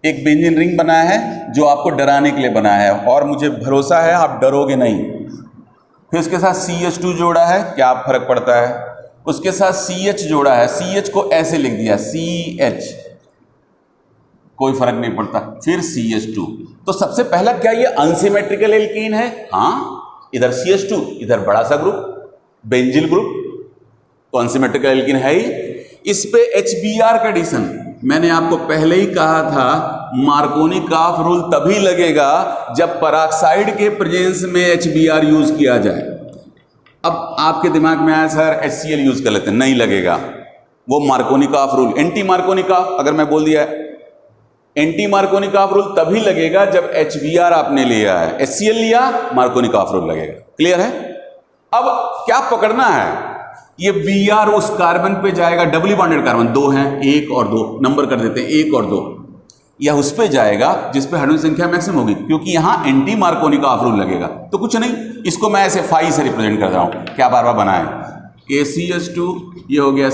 एक बेंजीन रिंग बनाया है जो आपको डराने के लिए बनाया है और मुझे भरोसा है आप डरोगे नहीं। फिर उसके साथ CH2 जोड़ा है, क्या फर्क पड़ता है? उसके साथ CH जोड़ा है, CH को ऐसे लिख दिया CH, कोई फर्क नहीं पड़ता। फिर CH2, तो सबसे पहला क्या ये अनसिमेट्रिकल एल्कीन है? हाँ, इधर CH2, इधर बड़ा सा ग्रुप बेंजिल ग्रुप, तो अनसिमेट्रिकल एल्कीन है ही। इस पे HBr का एडिशन, मैंने आपको पहले ही कहा था मार्कोनिकॉफ रूल तभी लगेगा जब पेरोक्साइड के प्रेजेंस में HBr यूज किया जाए। अब आपके दिमाग में आया सर HCl यूज कर लेते हैं, नहीं लगेगा, वो मार्कोनिकॉफ रूल, एंटी मार्कोनिकॉफ। अगर मैं बोल दिया एंटी मार्कोनिकॉफ रूल तभी लगेगा जब HBr आपने लिया है, HCl लिया, मार्कोनिकॉफ रूल लगेगा। क्लियर है? अब क्या पकड़ना है? ये Br उस कार्बन पे जाएगा, डबली बॉन्डेड कार्बन 2 हैं, 1 और 2 नंबर कर देते हैं, 1 और 2, या उस पे जाएगा जिस पे हाइड्रोजन संख्या मैक्सिमम होगी, क्योंकि यहां एंटी मार्कोनिकॉफ रूल लगेगा। तो कुछ नहीं, इसको मैं ऐसे फाई से रिप्रेजेंट कर रहा हूं, क्या बार बार बनाए, ACH2, ये हो गया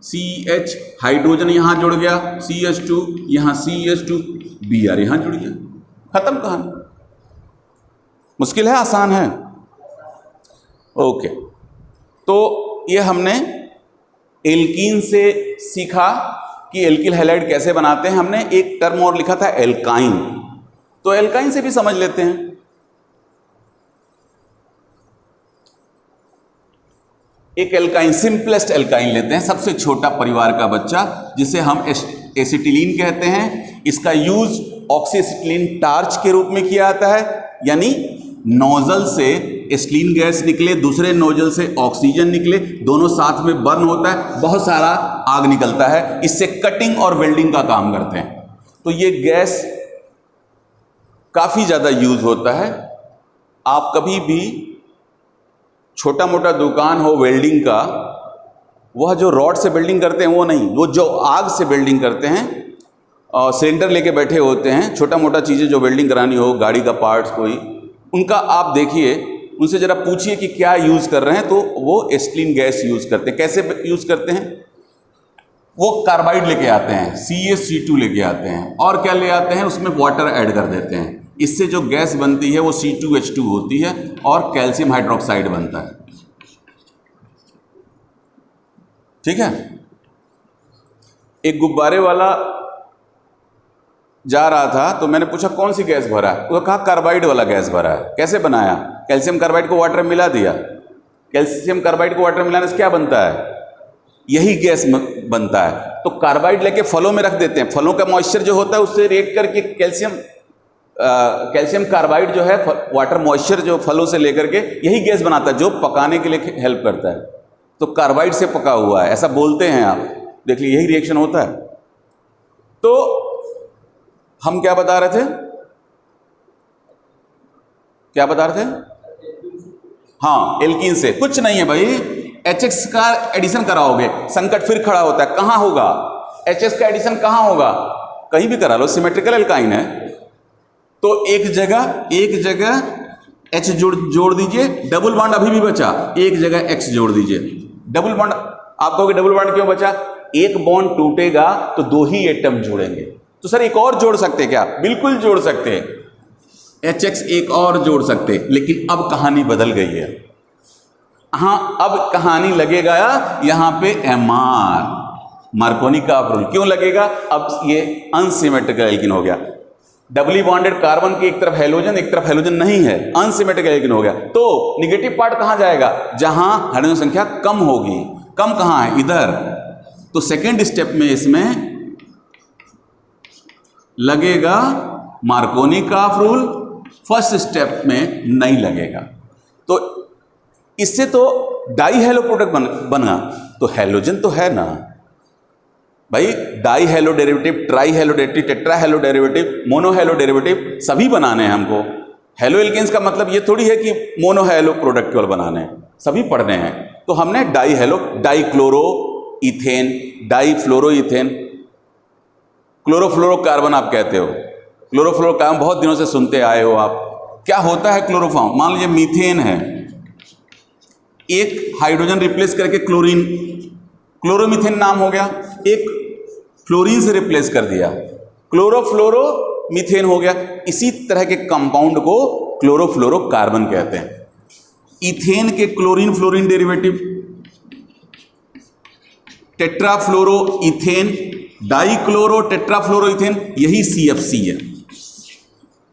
CH, हाइड्रोजन यहां जुड़ गया, CH2 यहां, CH2, Br यहां जुड़ गया, खत्म कहानी। मुश्किल है, आसान है? ओके, तो ये हमने एल्कीन से सीखा कि एल्किल हैलाइड कैसे बनाते हैं। हमने एक टर्म और लिखा था एल्काइन, तो एल्काइन से भी समझ लेते हैं। एक एल्काइन, सिंपलेस्ट एल्काइन लेते हैं, सबसे छोटा परिवार का बच्चा, जिसे हम एसिटिलीन कहते हैं। इसका यूज ऑक्सीएसिटिलीन टार्च के रूप में किया जाता है, यानी नोजल से एसिटिलीन गैस निकले, दूसरे नोजल से ऑक्सीजन निकले, दोनों साथ में बर्न होता है, बहुत सारा आग निकलता है, इससे कटिंग और वेल्डिंग का काम करते हैं। तो ये गैस काफ़ी ज़्यादा यूज होता है। आप कभी भी छोटा मोटा दुकान हो वेल्डिंग का, वह जो रॉड से वेल्डिंग करते हैं वो नहीं, वो जो आग से वेल्डिंग करते हैं, सिलेंडर लेके बैठे होते हैं, छोटा मोटा चीज़ें जो वेल्डिंग करानी हो, गाड़ी का पार्ट्स कोई, उनका आप देखिए, उनसे जरा पूछिए कि क्या यूज कर रहे हैं, तो वो एसिटिलीन गैस यूज करते हैं। कैसे यूज करते हैं? वो कार्बाइड लेके आते हैं, CaC2 लेके आते हैं, और क्या ले आते हैं, उसमें वाटर ऐड कर देते हैं। इससे जो गैस बनती है वो C2H2 होती है और कैल्शियम हाइड्रोक्साइड बनता है। ठीक है। एक गुब्बारे वाला जा रहा था तो मैंने पूछा कौन सी गैस भरा है, उसने कहा कार्बाइड वाला गैस भरा है। कैसे बनाया? कैल्शियम कार्बाइड को वाटर में मिला दिया। कैल्शियम कार्बाइड को वाटर में मिलाने से क्या बनता है? यही गैस बनता है। तो कार्बाइड लेके फलों में रख देते हैं, फलों का मॉइस्चर जो होता है उससे रिएक्ट करके कैल्शियम कार्बाइड जो है वाटर मॉइस्चर जो फलों से लेकर के यही गैस बनाता है जो पकाने के लिए हेल्प करता है। तो कार्बाइड से पका हुआ है, ऐसा बोलते हैं आप, देख लीजिए यही रिएक्शन होता है। तो हम क्या बता रहे थे? क्या बता रहे थे? हाँ, एल्कीन से कुछ नहीं है भाई। HX का एडिशन कराओगे, संकट फिर खड़ा होता है। कहां होगा HS का एडिशन? कहां होगा? कहीं भी करा लो, सिमेट्रिकल एल्काइन है। तो एक जगह H जोड़ दीजिए, डबल बॉन्ड अभी भी बचा, एक जगह X जोड़ दीजिए, डबल बॉन्ड। आप कहोगे डबल बॉन्ड क्यों बचा? एक बॉन्ड टूटेगा तो दो ही एटम जुड़ेंगे। तो सर एक और जोड़ सकते क्या? बिल्कुल जोड़ सकते हैं, HX एक और जोड़ सकते, लेकिन अब कहानी बदल गई है। हाँ, अब कहानी लगेगा यहां पे MR, मार्कोनी का रूल। क्यों लगेगा? अब ये अनसिमेट्रिकल एल्कीन हो गया। डबली बॉन्डेड कार्बन की एक तरफ हैलोजन, एक तरफ हैलोजन नहीं है, अनसिमेट्रिकल एल्कीन हो गया। तो निगेटिव पार्ट कहां जाएगा? जहां हाइड्रोजन संख्या कम होगी। कम कहां है? इधर। तो सेकेंड स्टेप में इसमें लगेगा मार्कोनी का रूल, फर्स्ट स्टेप में नहीं लगेगा। तो इससे तो डाई हेलो प्रोडक्ट बना। तो हैलोजन तो है ना भाई, die hello derivative, try hello derivative, tetra hello derivative, mono hello derivative सभी बनाने हैं हमको। हेलो एल्केन्स का मतलब ये थोड़ी है कि मोनो हेलो प्रोडक्ट केवल बनाने हैं, सभी पढ़ने हैं। तो हमने di halo, di chloro ethane, di fluoro ethane, chlorofluoro carbon आप कहते हो। क्लोरोफ्लोरो कार्बन बहुत दिनों से सुनते आए हो आप। क्या होता है क्लोरोफॉर्म? मान लीजिए मीथेन है, एक हाइड्रोजन रिप्लेस करके क्लोरीन, क्लोरोमीथेन नाम हो गया। एक फ्लोरीन से रिप्लेस कर दिया, क्लोरोफ्लोरो मीथेन हो गया। इसी तरह के कंपाउंड को क्लोरोफ्लोरो कार्बन कहते हैं। इथेन के chlorine fluorine derivative, tetrafluoro ethane, dichloro tetrafluoro ethane, यही CFC है।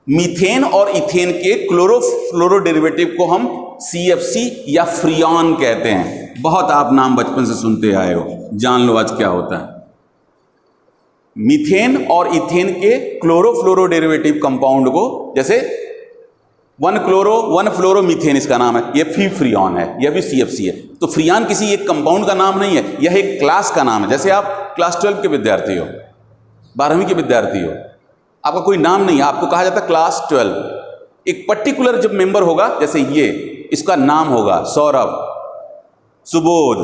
मीथेन और इथेन के क्लोरोफ्लोरो डेरिवेटिव को हम CFC या फ्रियॉन कहते हैं। बहुत आप नाम बचपन से सुनते आए हो, जान लो आज क्या होता है। मीथेन और इथेन के क्लोरोफ्लोरो डेरिवेटिव कंपाउंड को, जैसे 1 फ्लोरो मीथेन इसका नाम है, यह फ्रियॉन है, यह भी CFC है। तो फ्रियॉन किसी एक कंपाउंड का नाम नहीं है, यह एक क्लास का नाम है। जैसे आप क्लास 12 के विद्यार्थी हो, 12वीं के विद्यार्थी हो, आपका कोई नाम नहीं है, आपको कहा जाता है क्लास 12। एक पर्टिकुलर जब मेंबर होगा, जैसे ये, इसका नाम होगा सौरभ, सुबोध,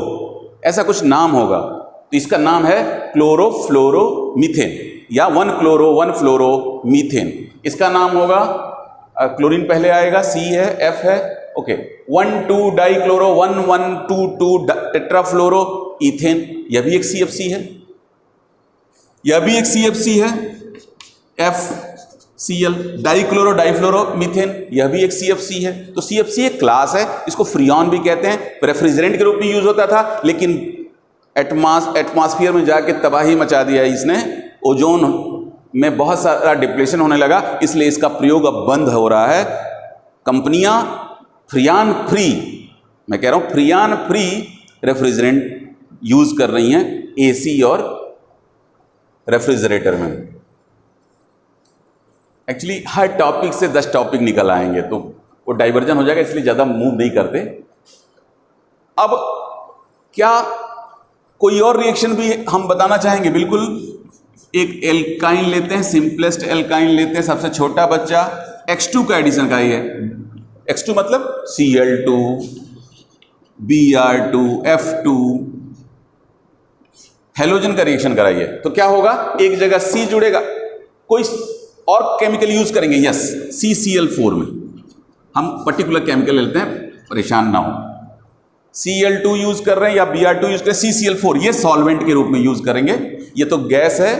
ऐसा कुछ नाम होगा, तो इसका नाम है क्लोरोफ्लोरो मीथेन या 1 फ्लोरो मीथेन। इसका नाम होगा, क्लोरीन पहले आएगा, C है, F है, ओके, 1,2 डाइक्लोरो 1,1,2,2 टेट्राफ्लोरो इथेन, यह भी एक CFC है, यह भी एक CFC है, FCl, डाइक्लोरो डाइफ्लोरो मीथेन, यह भी एक CFC है। तो CFC एक क्लास है, इसको फ्रियॉन भी कहते हैं। रेफ्रिजरेंट के रूप में यूज होता था, लेकिन एटमॉस्फेयर में जाके तबाही मचा दिया इसने, ओजोन में बहुत सारा डिप्लेशन होने लगा, इसलिए इसका प्रयोग अब बंद हो रहा है। कंपनियां फ्रियॉन फ्री, मैं कह रहा हूं फ्रियॉन फ्री रेफ्रिजरेंट यूज कर रही हैं AC और रेफ्रिजरेटर में। एक्चुअली हर टॉपिक से 10 टॉपिक निकल आएंगे तो वो डाइवर्जन हो जाएगा, इसलिए ज़्यादा मूव नहीं करते। अब क्या कोई और रिएक्शन भी हम बताना चाहेंगे? बिल्कुल। एक एल्काइन लेते हैं, सिंपलेस्ट एल्काइन लेते हैं, सबसे छोटा बच्चा, X2 का एडिशन का ही है। X2 मतलब Cl2, Br2, F2, हेलोजन का रिएक्शन कराइए तो क्या होगा? एक जगह C जुड़ेगा, कोई और केमिकल यूज करेंगे, यस, CCl4 में हम पर्टिकुलर केमिकल लेते हैं, परेशान ना हो। Cl2 यूज कर रहे हैं या Br2 यूज कर रहे हैं, CCl4 ये सॉल्वेंट के रूप में यूज करेंगे। ये तो गैस है,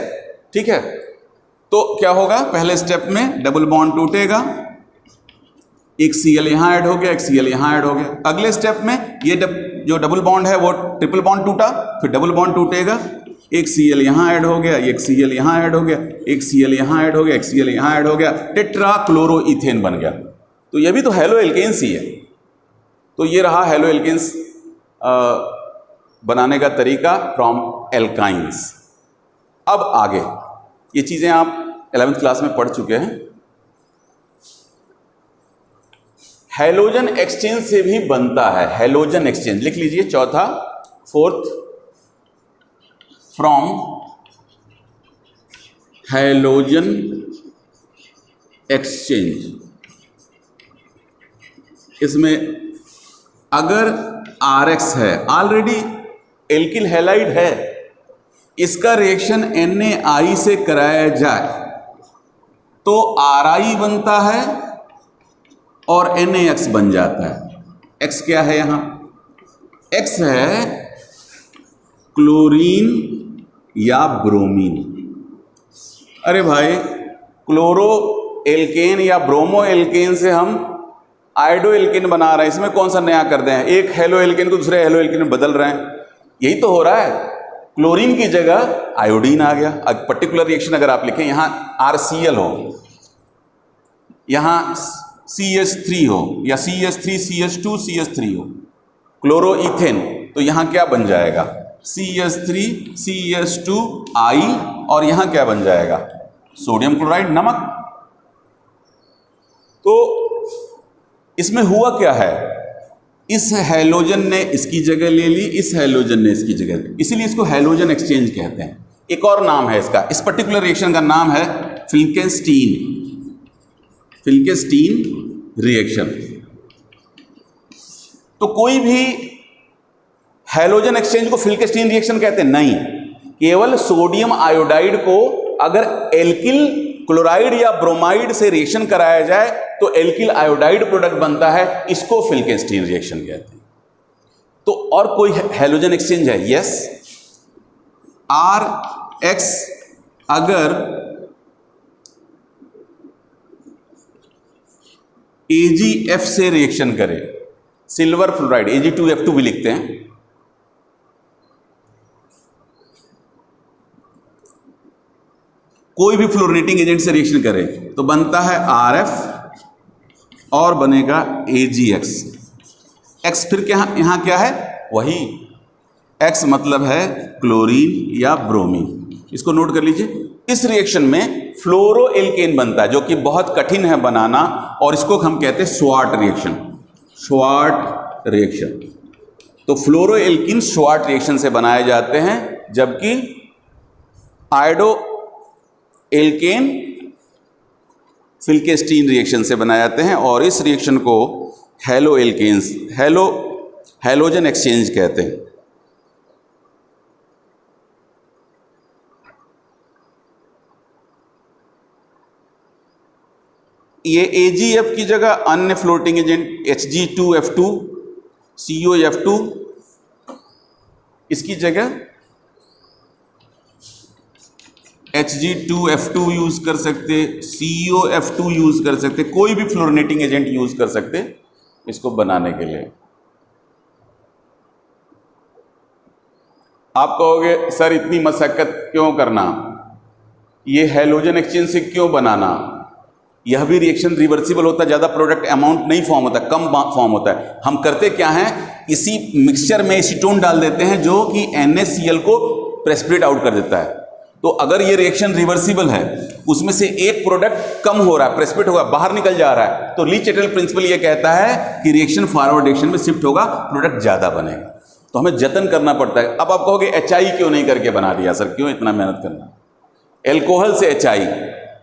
ठीक है। तो क्या होगा, पहले स्टेप में डबल बॉन्ड टूटेगा, एक Cl यहां ऐड हो गया, एक Cl यहां ऐड हो गया। अगले स्टेप में ये जो डबल बॉन्ड है वो ट्रिपल बॉन्ड टूटा, फिर डबल बॉन्ड टूटेगा, एक Cl यहां ऐड हो गया, एक Cl यहां ऐड हो गया, एक Cl यहां ऐड हो गया, एक Cl यहां ऐड हो गया, टेट्राक्लोरोइथेन बन गया। तो ये भी तो हेलो एल्केन्स ही है। तो ये रहा हेलो एल्केन्स बनाने का तरीका फ्रॉम एल्काइंस। अब आगे ये चीजें आप 11th क्लास में पढ़ चुके हैं। हैलोजन एक्सचेंज से भी बनता है, हैलोजन एक्सचेंज लिख लीजिए, चौथा फोर्थ, फ्रॉम हैलोजन एक्सचेंज। इसमें अगर RX है, ऑलरेडी एल्किल हैलाइड है, इसका रिएक्शन NaI से कराया जाए तो RI बनता है और NaX बन जाता है। X क्या है यहां, X है क्लोरीन या ब्रोमीन। अरे भाई, क्लोरो एल्केन या ब्रोमो एल्केन से हम आयोडो एल्केन बना रहे हैं, इसमें कौन सा नया कर दें, एक हेलो एल्केन को दूसरे हेलो एल्केन में बदल रहे हैं, यही तो हो रहा है। क्लोरीन की जगह आयोडीन आ गया। अब पर्टिकुलर रिएक्शन अगर आप लिखें, यहां RCl हो, यहां CH3 हो, या CH3 CH2 CH3 हो, क्लोरोइथेन, तो यहां क्या बन जाएगा, CH3 CH2I, और यहां क्या बन जाएगा, सोडियम क्लोराइड, नमक। तो इसमें हुआ क्या है, इस हैलोजन ने इसकी जगह ले ली, इस हैलोजन ने इसकी जगह ली, इसीलिए इसको हैलोजन एक्सचेंज कहते हैं। एक और नाम है इसका, इस पर्टिकुलर रिएक्शन का नाम है फिल्केस्टीन, फिल्केस्टीन रिएक्शन। तो कोई भी हैलोजन एक्सचेंज को फिल्केस्टीन रिएक्शन कहते हैं? नहीं, केवल सोडियम आयोडाइड को अगर एल्किल क्लोराइड या ब्रोमाइड से रिएक्शन कराया जाए तो एल्किल आयोडाइड प्रोडक्ट बनता है, इसको फिल्केस्टीन रिएक्शन कहते हैं। तो और कोई हैलोजन एक्सचेंज है? यस, RX अगर AgF से रिएक्शन करे, सिल्वर फ्लोराइड, Ag2F2 भी लिखते हैं, कोई भी फ्लोरिनेटिंग एजेंट से रिएक्शन करे तो बनता है RF और बनेगा AgX। X फिर क्या, यहां क्या है, वही X मतलब है क्लोरीन या ब्रोमीन, इसको नोट कर लीजिए। इस रिएक्शन में फ्लोरो एल्केन बनता है जो कि बहुत कठिन है बनाना, और इसको हम कहते हैं स्वार्ट रिएक्शन, स्वार्ट रिएक्शन। तो फ्लोरो एल्किन स्वार्ट रिएक्शन से बनाए जाते हैं, जबकि आयोडो एल्केन फिल्केस्टीन रिएक्शन से बनाए जाते हैं, और इस रिएक्शन को हेलो एल्केन्स, हैलोजन एक्सचेंज कहते हैं। ये AgF की जगह अन्य फ्लोटिंग एजेंट Hg2F2 COF2, इसकी जगह Hg2F2 यूज कर सकते, COF2 यूज कर सकते, कोई भी फ्लोरिनेटिंग एजेंट यूज कर सकते इसको बनाने के लिए। आप कहोगे सर इतनी मशक्कत क्यों करना, ये हैलोजन एक्सचेंज से क्यों बनाना, यह भी रिएक्शन रिवर्सिबल होता है, ज़्यादा प्रोडक्ट अमाउंट नहीं फॉर्म होता, कम फॉर्म होता है। हम करते क्या हैं, इसी मिक्सचर में एसीटोन डाल देते हैं जो कि NaCl को प्रेसिपिटेट आउट कर देता है। तो अगर ये रिएक्शन रिवर्सिबल है, उसमें से एक प्रोडक्ट कम हो रहा है, प्रेसिपिटेट होगा, बाहर निकल जा रहा है, तो ली चैटल प्रिंसिपल ये कहता है कि रिएक्शन फॉरवर्ड डायरेक्शन में शिफ्ट होगा, प्रोडक्ट ज़्यादा बनेगा। तो हमें जतन करना पड़ता है। अब आप कहोगे HI क्यों नहीं करके बना दिया सर, क्यों इतना मेहनत करना। एल्कोहल से HI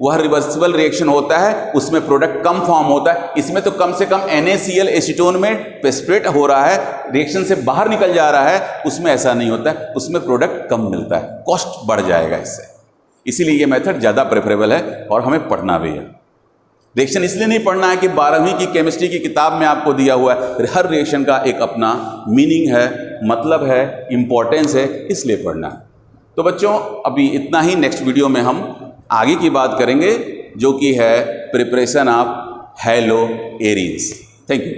वह रिवर्सिबल रिएक्शन होता है, उसमें प्रोडक्ट कम फॉर्म होता है, इसमें तो कम से कम NaCl एसीटोन में प्रेसिपिटेट हो रहा है, रिएक्शन से बाहर निकल जा रहा है, उसमें ऐसा नहीं होता है, उसमें प्रोडक्ट कम मिलता है, कॉस्ट बढ़ जाएगा इससे। इसीलिए ये मेथड ज़्यादा प्रेफरेबल है और हमें पढ़ना भी है। रिएक्शन इसलिए नहीं पढ़ना है कि 12वीं की केमिस्ट्री की किताब में आपको दिया हुआ है, हर रिएक्शन का एक अपना मीनिंग है, मतलब है, इम्पोर्टेंस है, इसलिए पढ़ना है। तो बच्चों अभी इतना ही। नेक्स्ट वीडियो में हम आगे की बात करेंगे जो कि है preparation of haloarenes. Thank you.